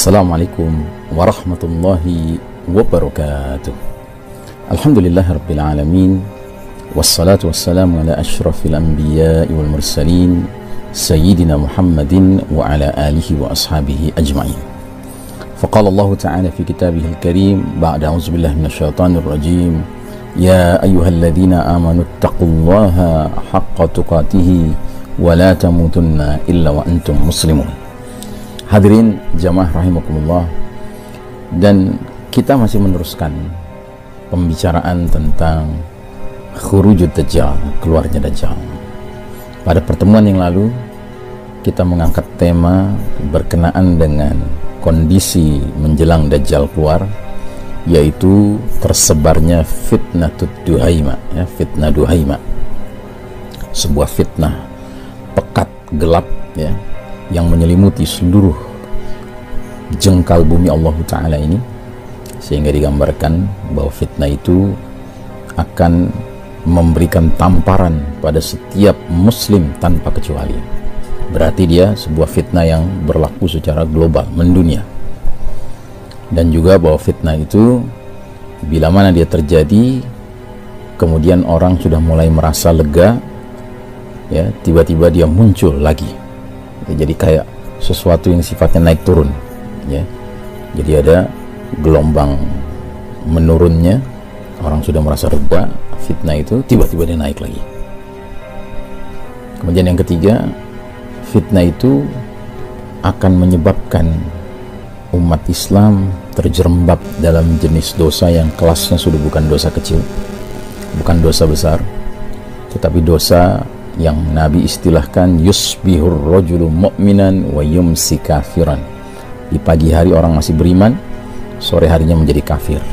Assalamualaikum warahmatullahi wabarakatuh. Alhamdulillahirabbil alamin. Wassalatu wassalamu ala asyrafil anbiya'i wal mursalin sayyidina Muhammadin wa ala alihi wa ashabihi ajma'in. Faqala Allah ta'ala fi kitabihil karim ba'da a'udzu billahi minasyaitonir rajim. Ya ayyuhalladzina amanu taqullaha haqqa tuqatih wa la tamutunna illa wa antum muslimun. Hadirin jamaah rahimakumullah, dan kita masih meneruskan pembicaraan tentang khurujud dajjal, keluarnya dajjal. Pada pertemuan yang lalu kita mengangkat tema berkenaan dengan kondisi menjelang dajjal keluar, yaitu tersebarnya fitnah Duhaima, ya, fitnah Duhaima, sebuah fitnah pekat gelap, ya, yang menyelimuti seluruh jengkal bumi Allah Ta'ala ini, sehingga digambarkan bahwa fitnah itu akan memberikan tamparan pada setiap muslim tanpa kecuali. Berarti dia sebuah fitnah yang berlaku secara global, mendunia. Dan juga bahwa fitnah itu bila mana dia terjadi, kemudian orang sudah mulai merasa lega, ya, tiba-tiba dia muncul lagi. Jadi kayak sesuatu yang sifatnya naik turun, ya. Jadi ada gelombang menurunnya, orang sudah merasa reda, fitnah itu tiba-tiba dia naik lagi. Kemudian yang ketiga, fitnah itu akan menyebabkan umat Islam terjerembab dalam jenis dosa yang kelasnya sudah bukan dosa kecil, bukan dosa besar, tetapi dosa yang Nabi istilahkan yusbihur rajulu mu'minan wa yumsi kafiran. Di pagi hari orang masih beriman, sore harinya menjadi kafir.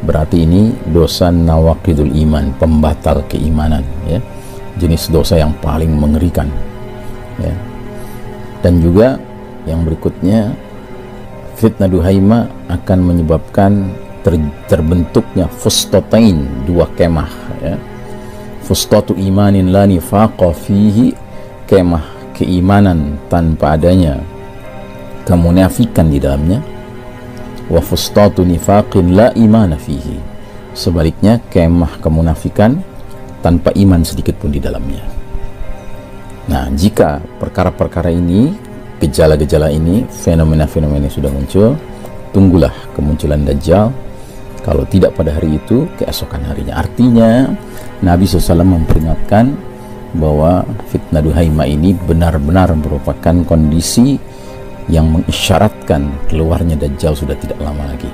Berarti ini dosa nawaqidul iman, pembatal keimanan, ya. Jenis dosa yang paling mengerikan, ya. Dan juga yang berikutnya, fitnah Duhaima akan menyebabkan terbentuknya fustatain, dua kemah, ya. Fustatu imanin la nifaqa fihi, kemah keimanan tanpa adanya kemunafikan di dalamnya. Wa fustatu nifaqin la imana fihi, sebaliknya kemah kemunafikan tanpa iman sedikit pun di dalamnya. Nah, jika perkara-perkara ini, gejala-gejala ini, fenomena-fenomena sudah muncul, tunggulah kemunculan dajjal. Kalau tidak pada hari itu, keesokan harinya. Artinya Nabi SAW memperingatkan bahwa fitnah Duhaima ini benar-benar merupakan kondisi yang mengisyaratkan keluarnya dajjal sudah tidak lama lagi.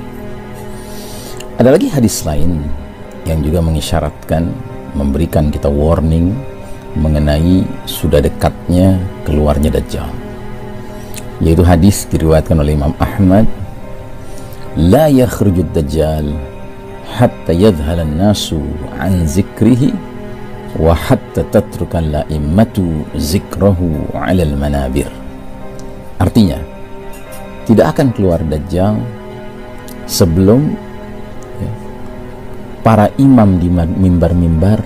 Ada lagi hadis lain yang juga mengisyaratkan, memberikan kita warning mengenai sudah dekatnya keluarnya dajjal, yaitu hadis diriwayatkan oleh Imam Ahmad, la yakhrujud dajjal hatta yadhhala an-nasu an zikrihi wa hatta tatruka al-la'immatu zikrahu 'ala al-manabir. Artinya, tidak akan keluar dajjal sebelum, ya, para imam di mimbar-mimbar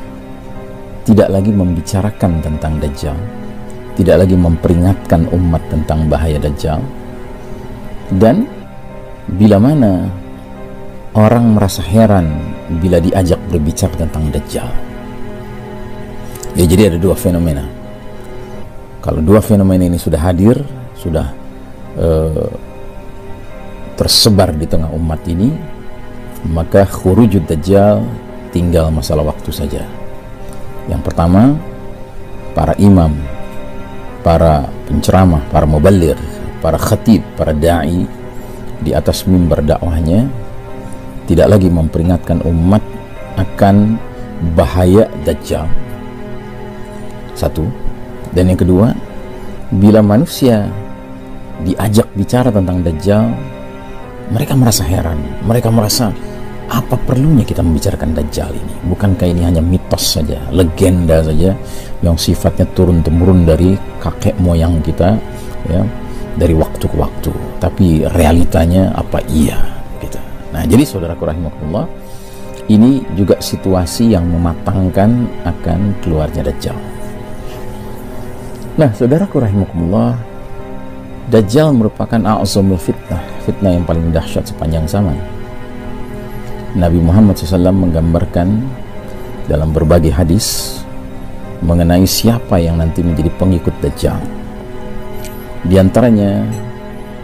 tidak lagi membicarakan tentang dajjal, tidak lagi memperingatkan umat tentang bahaya dajjal. Dan bila mana orang merasa heran bila diajak berbicara tentang dajjal, ya, jadi ada dua fenomena. Kalau dua fenomena ini sudah hadir, sudah tersebar di tengah umat ini, maka khurujud dajjal tinggal masalah waktu saja. Yang pertama, para imam, para penceramah, para muballigh, para khatib, para da'i di atas mimbar dakwahnya tidak lagi memperingatkan umat akan bahaya dajjal. Satu. Dan yang kedua, bila manusia diajak bicara tentang dajjal, mereka merasa heran, mereka merasa, apa perlunya kita membicarakan dajjal ini? Bukankah ini hanya mitos saja, legenda saja yang sifatnya turun-temurun dari kakek moyang kita, ya, dari waktu ke waktu, tapi realitanya apa iya gitu. Nah, jadi saudaraku rahimakumullah, ini juga situasi yang mematangkan akan keluarnya dajjal. Nah, saudaraku rahimakumullah, Dajjal merupakan a'zamul fitnah, fitnah yang paling dahsyat sepanjang zaman. Nabi Muhammad SAW menggambarkan dalam berbagai hadis mengenai siapa yang nanti menjadi pengikut Dajjal. Di antaranya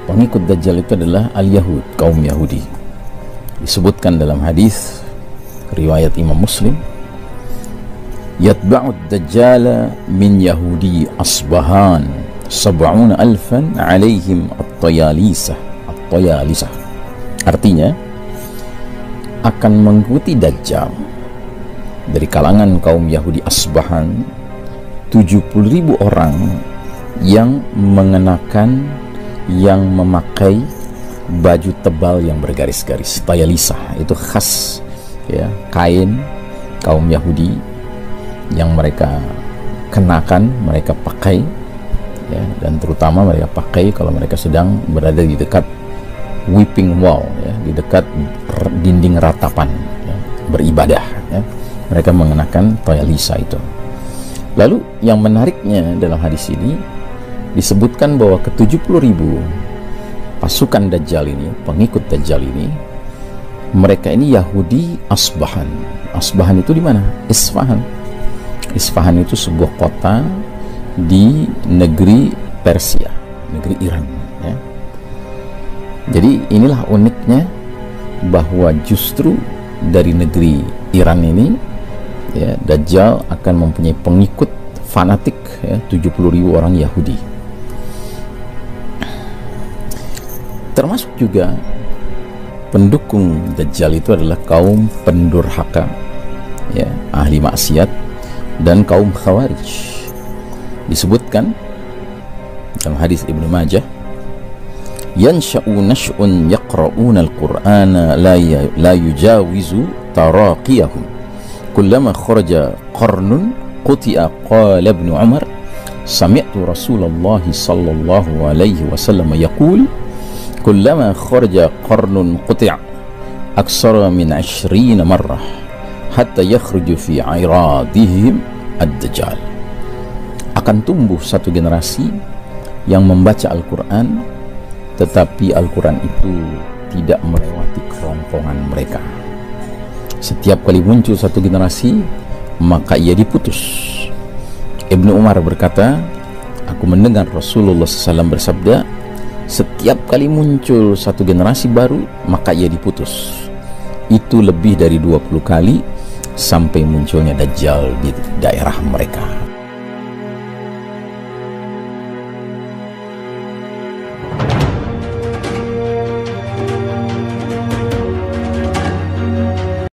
pengikut Dajjal itu adalah al-Yahud, kaum Yahudi. Disebutkan dalam hadis riwayat Imam Muslim, yatba'ud Dajjala min Yahudi Asbahan 70,000 alaihim at-tayalisah. Artinya akan mengikuti Dajjal dari kalangan kaum Yahudi Asbahan 70,000 orang yang mengenakan, yang memakai baju tebal yang bergaris-garis. Tayalisah itu khas ya, kain kaum Yahudi yang mereka kenakan, mereka pakai ya, dan terutama mereka pakai kalau mereka sedang berada di dekat weeping wall ya, di dekat dinding ratapan ya, beribadah ya, mereka mengenakan tayalisa itu. Lalu yang menariknya dalam hadis ini disebutkan bahwa ke-70,000 pasukan Dajjal ini, pengikut Dajjal ini, mereka ini Yahudi Asbahan. Asbahan itu di mana? Isfahan. Isfahan itu sebuah kota di negeri Persia, negeri Iran ya. Jadi inilah uniknya bahwa justru dari negeri Iran ini ya, Dajjal akan mempunyai pengikut fanatik ya, 70,000 orang Yahudi. Termasuk juga pendukung Dajjal itu adalah kaum pendurhaka ya, ahli maksiat dan kaum Khawarij. Disebutkan dalam hadis Ibnu Majah, yansha'u nash'un yaqra'una al-Qur'ana la yujawizu taraqiyahum kullama kharaja qarnun quti'a. Qala Ibnu Umar sami'tu Rasulullah sallallahu alaihi wasallam yaqul kullama kharaja qarnun quti'a aksara min 20 marrah hatta yakhruju fi iradihim ad-Dajjal. Akan tumbuh satu generasi yang membaca Al-Quran, tetapi Al-Quran itu tidak melewati kerongkongan mereka. Setiap kali muncul satu generasi, maka ia diputus. Ibnu Umar berkata, aku mendengar Rasulullah SAW bersabda, setiap kali muncul satu generasi baru, maka ia diputus. Itu lebih dari 20 kali sampai munculnya Dajjal di daerah mereka.